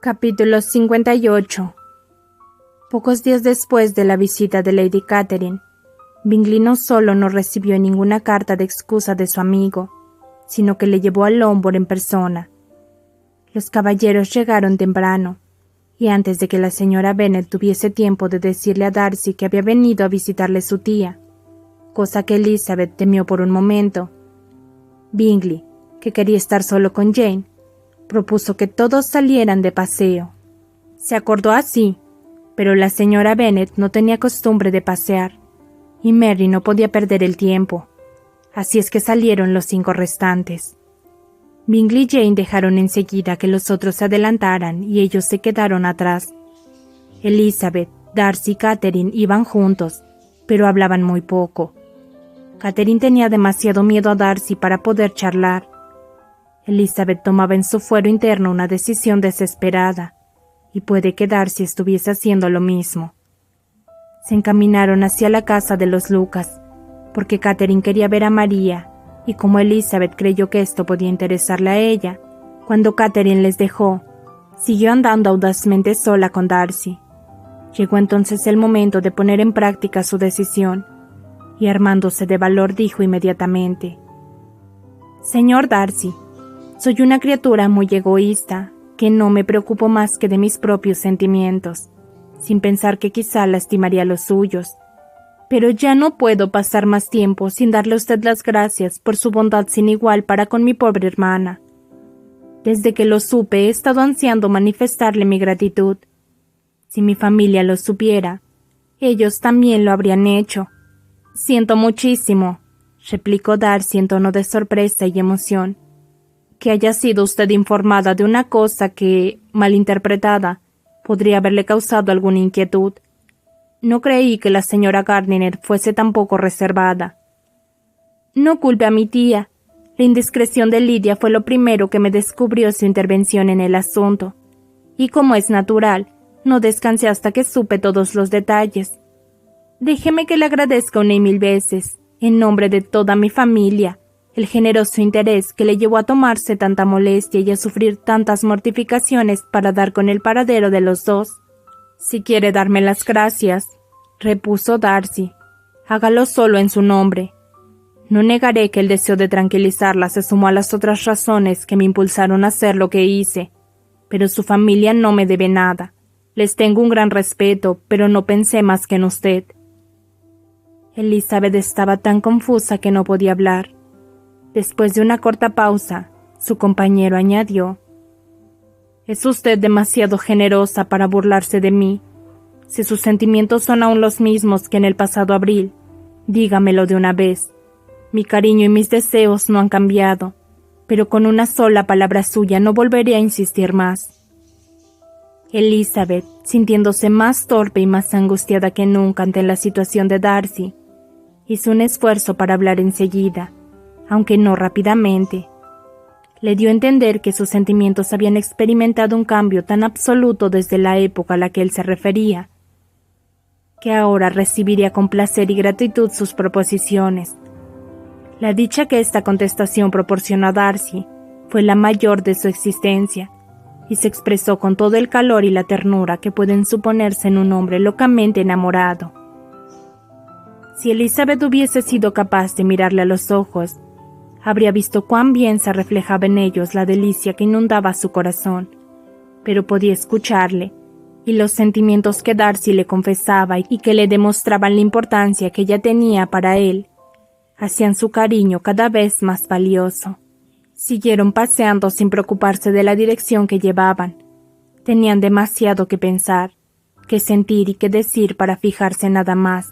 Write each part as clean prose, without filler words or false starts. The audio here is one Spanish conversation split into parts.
Capítulo 58. Pocos días después de la visita de Lady Catherine, Bingley no solo no recibió ninguna carta de excusa de su amigo, sino que le llevó a Longbourn en persona. Los caballeros llegaron temprano, y antes de que la señora Bennet tuviese tiempo de decirle a Darcy que había venido a visitarle su tía, cosa que Elizabeth temió por un momento, Bingley, que quería estar solo con Jane, propuso que todos salieran de paseo. Se acordó así, pero la señora Bennet no tenía costumbre de pasear, y Mary no podía perder el tiempo, así es que salieron los 5 restantes. Bingley y Jane dejaron enseguida que los otros se adelantaran y ellos se quedaron atrás. Elizabeth, Darcy y Catherine iban juntos, pero hablaban muy poco. Catherine tenía demasiado miedo a Darcy para poder charlar. Elizabeth tomaba en su fuero interno una decisión desesperada, y puede que Darcy estuviese haciendo lo mismo. Se encaminaron hacia la casa de los Lucas, porque Catherine quería ver a María, y como Elizabeth creyó que esto podía interesarle a ella, cuando Catherine les dejó, siguió andando audazmente sola con Darcy. Llegó entonces el momento de poner en práctica su decisión, y armándose de valor dijo inmediatamente: «Señor Darcy, soy una criatura muy egoísta, que no me preocupo más que de mis propios sentimientos, sin pensar que quizá lastimaría los suyos. Pero ya no puedo pasar más tiempo sin darle a usted las gracias por su bondad sin igual para con mi pobre hermana. Desde que lo supe he estado ansiando manifestarle mi gratitud. Si mi familia lo supiera, ellos también lo habrían hecho». «Siento muchísimo», replicó Darcy en tono de sorpresa y emoción, «que haya sido usted informada de una cosa que, mal interpretada, podría haberle causado alguna inquietud. No creí que la señora Gardiner fuese tan poco reservada». «No culpe a mi tía. La indiscreción de Lydia fue lo primero que me descubrió su intervención en el asunto, y como es natural, no descansé hasta que supe todos los detalles. Déjeme que le agradezca una y mil veces, en nombre de toda mi familia, el generoso interés que le llevó a tomarse tanta molestia y a sufrir tantas mortificaciones para dar con el paradero de los dos». «Si quiere darme las gracias», repuso Darcy, «hágalo solo en su nombre. No negaré que el deseo de tranquilizarla se sumó a las otras razones que me impulsaron a hacer lo que hice, pero su familia no me debe nada. Les tengo un gran respeto, pero no pensé más que en usted». Elizabeth estaba tan confusa que no podía hablar. Después de una corta pausa, su compañero añadió: «Es usted demasiado generosa para burlarse de mí. Si sus sentimientos son aún los mismos que en el pasado abril, dígamelo de una vez. Mi cariño y mis deseos no han cambiado, pero con una sola palabra suya no volveré a insistir más». Elizabeth, sintiéndose más torpe y más angustiada que nunca ante la situación de Darcy, hizo un esfuerzo para hablar enseguida, aunque no rápidamente. Le dio a entender que sus sentimientos habían experimentado un cambio tan absoluto desde la época a la que él se refería, que ahora recibiría con placer y gratitud sus proposiciones. La dicha que esta contestación proporcionó a Darcy fue la mayor de su existencia, y se expresó con todo el calor y la ternura que pueden suponerse en un hombre locamente enamorado. Si Elizabeth hubiese sido capaz de mirarle a los ojos, habría visto cuán bien se reflejaba en ellos la delicia que inundaba su corazón, pero podía escucharle, y los sentimientos que Darcy le confesaba y que le demostraban la importancia que ella tenía para él, hacían su cariño cada vez más valioso. Siguieron paseando sin preocuparse de la dirección que llevaban. Tenían demasiado que pensar, que sentir y que decir para fijarse en nada más.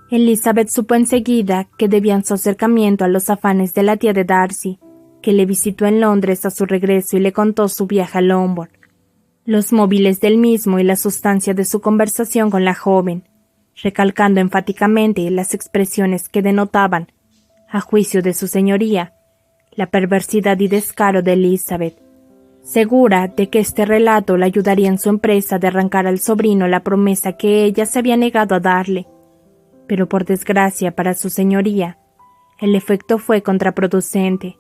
Elizabeth supo enseguida que debían su acercamiento a los afanes de la tía de Darcy, que le visitó en Londres a su regreso y le contó su viaje a Longbourn, los móviles del mismo y la sustancia de su conversación con la joven, recalcando enfáticamente las expresiones que denotaban, a juicio de su señoría, la perversidad y descaro de Elizabeth, segura de que este relato la ayudaría en su empresa de arrancar al sobrino la promesa que ella se había negado a darle. Pero por desgracia para su señoría, el efecto fue contraproducente.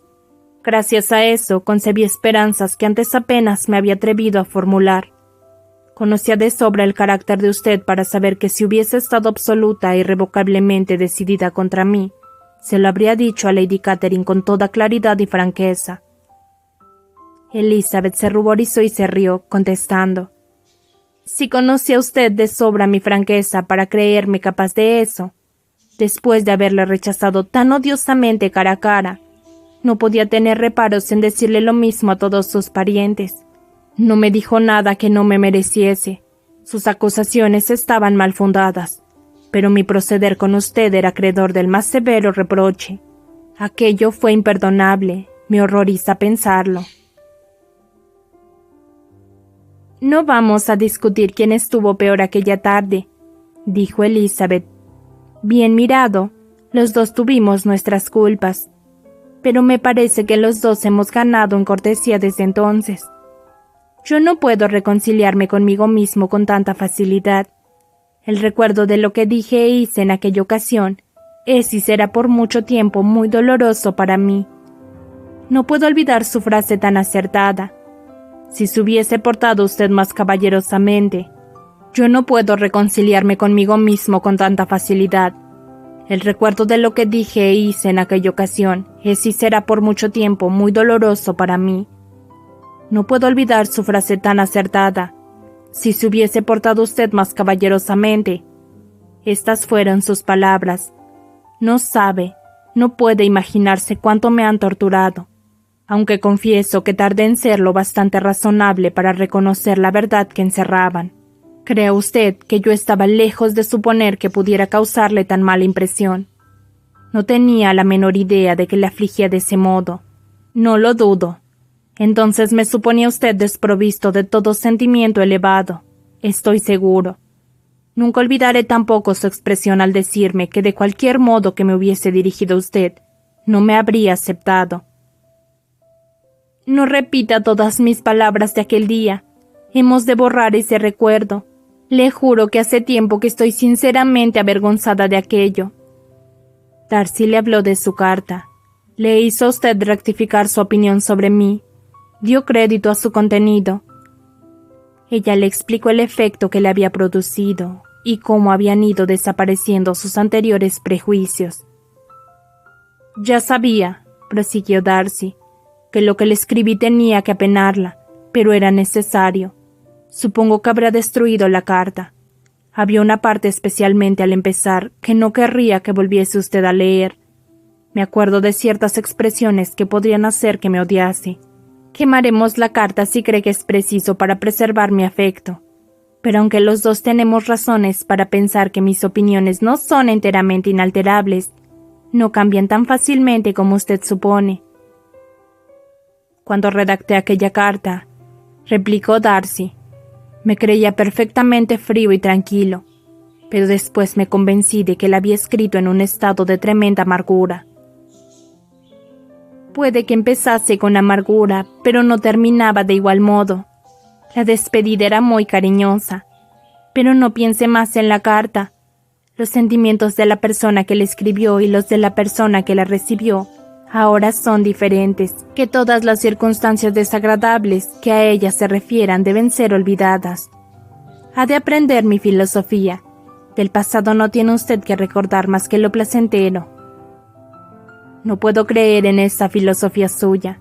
Gracias a eso concebí esperanzas que antes apenas me había atrevido a formular. Conocía de sobra el carácter de usted para saber que si hubiese estado absoluta e irrevocablemente decidida contra mí, se lo habría dicho a Lady Catherine con toda claridad y franqueza. Elizabeth se ruborizó y se rió, contestando: «Si conocía usted de sobra mi franqueza para creerme capaz de eso, después de haberle rechazado tan odiosamente cara a cara, no podía tener reparos en decirle lo mismo a todos sus parientes. No me dijo nada que no me mereciese. Sus acusaciones estaban mal fundadas, pero mi proceder con usted era acreedor del más severo reproche. Aquello fue imperdonable, me horroriza pensarlo». «No vamos a discutir quién estuvo peor aquella tarde», dijo Elizabeth. «Bien mirado, los dos tuvimos nuestras culpas, pero me parece que los dos hemos ganado en cortesía desde entonces. Yo no puedo reconciliarme conmigo mismo con tanta facilidad. El recuerdo de lo que dije e hice en aquella ocasión es y será por mucho tiempo muy doloroso para mí. No puedo olvidar su frase tan acertada: si se hubiese portado usted más caballerosamente. Yo no puedo reconciliarme conmigo mismo con tanta facilidad. El recuerdo de lo que dije e hice en aquella ocasión es y será por mucho tiempo muy doloroso para mí. No puedo olvidar su frase tan acertada: si se hubiese portado usted más caballerosamente. Estas fueron sus palabras. No sabe, no puede imaginarse cuánto me han torturado, aunque confieso que tardé en ser lo bastante razonable para reconocer la verdad que encerraban. ¿Cree usted que yo estaba lejos de suponer que pudiera causarle tan mala impresión? No tenía la menor idea de que le afligía de ese modo. No lo dudo. Entonces me suponía usted desprovisto de todo sentimiento elevado. Estoy seguro. Nunca olvidaré tampoco su expresión al decirme que de cualquier modo que me hubiese dirigido usted, no me habría aceptado. No repita todas mis palabras de aquel día. Hemos de borrar ese recuerdo. Le juro que hace tiempo que estoy sinceramente avergonzada de aquello». Darcy le habló de su carta. Le hizo a usted rectificar su opinión sobre mí. Dio crédito a su contenido. Ella le explicó el efecto que le había producido y cómo habían ido desapareciendo sus anteriores prejuicios. «Ya sabía», prosiguió Darcy, «que lo que le escribí tenía que apenarla, pero era necesario. Supongo que habrá destruido la carta. Había una parte especialmente al empezar que no querría que volviese usted a leer. Me acuerdo de ciertas expresiones que podrían hacer que me odiase. Quemaremos la carta si cree que es preciso para preservar mi afecto. Pero aunque los dos tenemos razones para pensar que mis opiniones no son enteramente inalterables, no cambian tan fácilmente como usted supone». «Cuando redacté aquella carta», replicó Darcy, «me creía perfectamente frío y tranquilo, pero después me convencí de que la había escrito en un estado de tremenda amargura». «Puede que empezase con amargura, pero no terminaba de igual modo. La despedida era muy cariñosa, pero no piense más en la carta. Los sentimientos de la persona que la escribió y los de la persona que la recibió ahora son diferentes, que todas las circunstancias desagradables que a ella se refieran deben ser olvidadas. Ha de aprender mi filosofía. Del pasado no tiene usted que recordar más que lo placentero. No puedo creer en esa filosofía suya.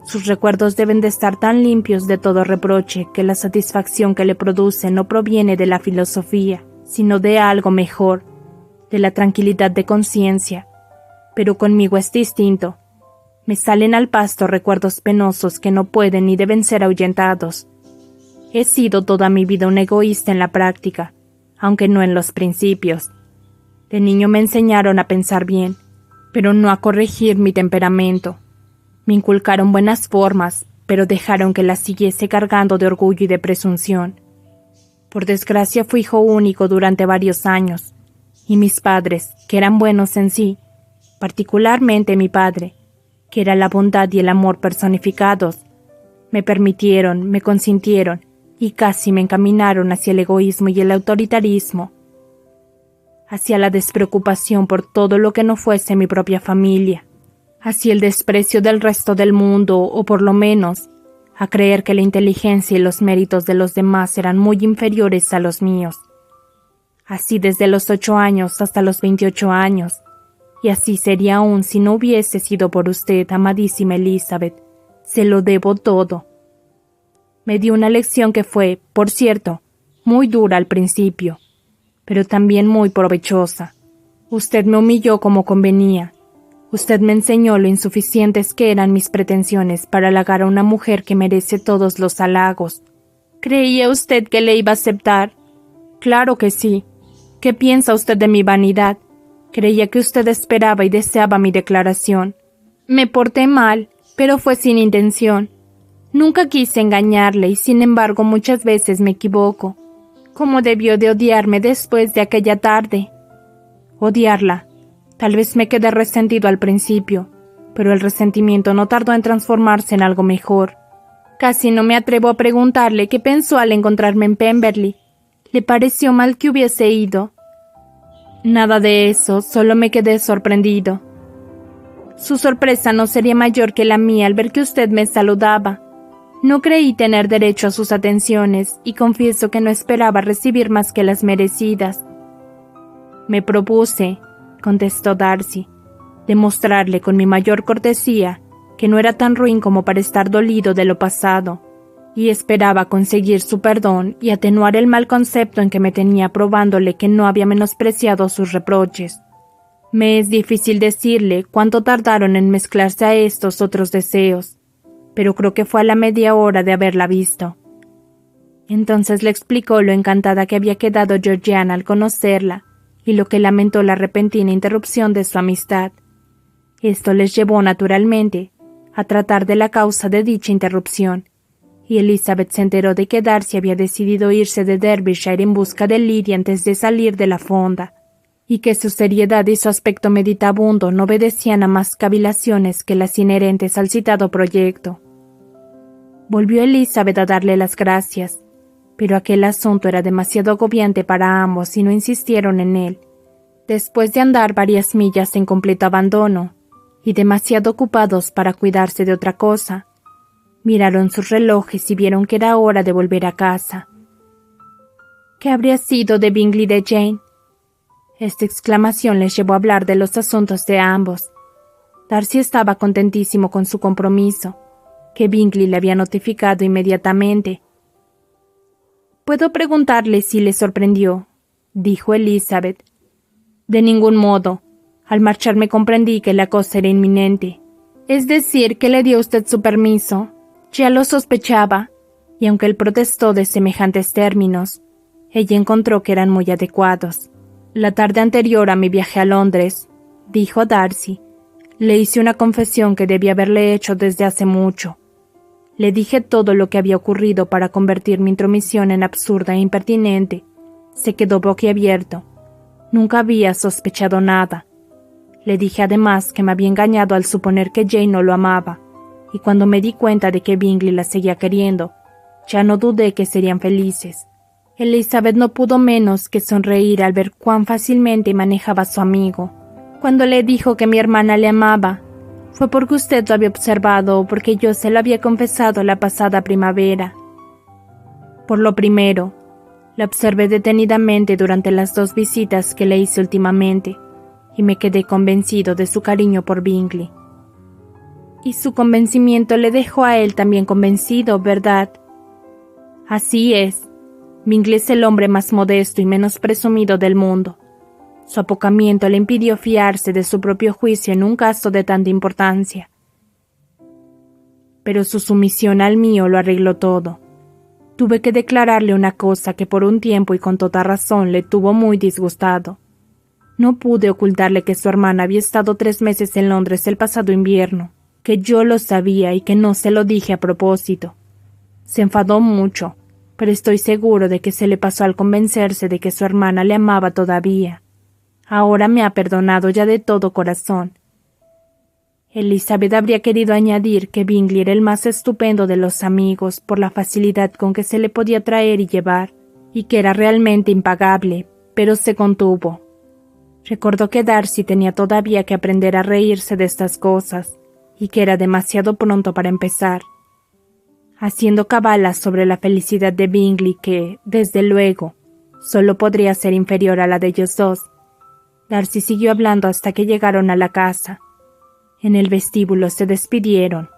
Sus recuerdos deben de estar tan limpios de todo reproche que la satisfacción que le produce no proviene de la filosofía, sino de algo mejor, de la tranquilidad de conciencia. Pero conmigo es distinto. Me salen al pasto recuerdos penosos que no pueden ni deben ser ahuyentados. He sido toda mi vida un egoísta en la práctica, aunque no en los principios. De niño me enseñaron a pensar bien, pero no a corregir mi temperamento. Me inculcaron buenas formas, pero dejaron que las siguiese cargando de orgullo y de presunción. Por desgracia fui hijo único durante varios años, y mis padres, que eran buenos en sí, particularmente mi padre, que era la bondad y el amor personificados, me permitieron, me consintieron y casi me encaminaron hacia el egoísmo y el autoritarismo, hacia la despreocupación por todo lo que no fuese mi propia familia, hacia el desprecio del resto del mundo o por lo menos a creer que la inteligencia y los méritos de los demás eran muy inferiores a los míos. Así desde los 8 años hasta los 28 años, y así sería aún si no hubiese sido por usted, amadísima Elizabeth. Se lo debo todo. Me dio una lección que fue, por cierto, muy dura al principio, pero también muy provechosa. Usted me humilló como convenía. Usted me enseñó lo insuficientes que eran mis pretensiones para halagar a una mujer que merece todos los halagos. ¿Creía usted que le iba a aceptar? Claro que sí. ¿Qué piensa usted de mi vanidad? Creía que usted esperaba y deseaba mi declaración. Me porté mal, pero fue sin intención. Nunca quise engañarle y sin embargo muchas veces me equivoco. ¿Cómo debió de odiarme después de aquella tarde? Odiarla. Tal vez me quedé resentido al principio, pero el resentimiento no tardó en transformarse en algo mejor. Casi no me atrevo a preguntarle qué pensó al encontrarme en Pemberley. ¿Le pareció mal que hubiese ido? Nada de eso, solo me quedé sorprendido. Su sorpresa no sería mayor que la mía al ver que usted me saludaba. No creí tener derecho a sus atenciones y confieso que no esperaba recibir más que las merecidas. Me propuse, contestó Darcy, demostrarle con mi mayor cortesía que no era tan ruin como para estar dolido de lo pasado, y esperaba conseguir su perdón y atenuar el mal concepto en que me tenía probándole que no había menospreciado sus reproches. Me es difícil decirle cuánto tardaron en mezclarse a estos otros deseos, pero creo que fue a la media hora de haberla visto. Entonces le explicó lo encantada que había quedado Georgiana al conocerla y lo que lamentó la repentina interrupción de su amistad. Esto les llevó naturalmente a tratar de la causa de dicha interrupción, y Elizabeth se enteró de que Darcy había decidido irse de Derbyshire en busca de Lydia antes de salir de la fonda, y que su seriedad y su aspecto meditabundo no obedecían a más cavilaciones que las inherentes al citado proyecto. Volvió Elizabeth a darle las gracias, pero aquel asunto era demasiado agobiante para ambos y no insistieron en él. Después de andar varias millas en completo abandono, y demasiado ocupados para cuidarse de otra cosa, miraron sus relojes y vieron que era hora de volver a casa. ¿Qué habría sido de Bingley y de Jane? Esta exclamación les llevó a hablar de los asuntos de ambos. Darcy estaba contentísimo con su compromiso, que Bingley le había notificado inmediatamente. «¿Puedo preguntarle si le sorprendió?», dijo Elizabeth. «De ningún modo. Al marcharme comprendí que la cosa era inminente. Es decir, que le dio usted su permiso. Ya lo sospechaba, y aunque él protestó de semejantes términos, ella encontró que eran muy adecuados. La tarde anterior a mi viaje a Londres, dijo Darcy, le hice una confesión que debía haberle hecho desde hace mucho. Le dije todo lo que había ocurrido para convertir mi intromisión en absurda e impertinente. Se quedó boquiabierto. Nunca había sospechado nada. Le dije además que me había engañado al suponer que Jane no lo amaba, y cuando me di cuenta de que Bingley la seguía queriendo, ya no dudé que serían felices. Elizabeth no pudo menos que sonreír al ver cuán fácilmente manejaba a su amigo. Cuando le dijo que mi hermana le amaba, fue porque usted lo había observado o porque yo se lo había confesado la pasada primavera. Por lo primero, la observé detenidamente durante las 2 visitas que le hice últimamente, y me quedé convencido de su cariño por Bingley. Y su convencimiento le dejó a él también convencido, ¿verdad? Así es. Bingley es el hombre más modesto y menos presumido del mundo. Su apocamiento le impidió fiarse de su propio juicio en un caso de tanta importancia. Pero su sumisión al mío lo arregló todo. Tuve que declararle una cosa que por un tiempo y con toda razón le tuvo muy disgustado. No pude ocultarle que su hermana había estado 3 meses en Londres el pasado invierno, que yo lo sabía y que no se lo dije a propósito. Se enfadó mucho, pero estoy seguro de que se le pasó al convencerse de que su hermana le amaba todavía. Ahora me ha perdonado ya de todo corazón. Elizabeth habría querido añadir que Bingley era el más estupendo de los amigos por la facilidad con que se le podía traer y llevar, y que era realmente impagable, pero se contuvo. Recordó que Darcy tenía todavía que aprender a reírse de estas cosas, y que era demasiado pronto para empezar. haciendo cabalas sobre la felicidad de Bingley que, desde luego, solo podría ser inferior a la de ellos dos. Darcy siguió hablando hasta que llegaron a la casa. En el vestíbulo se despidieron,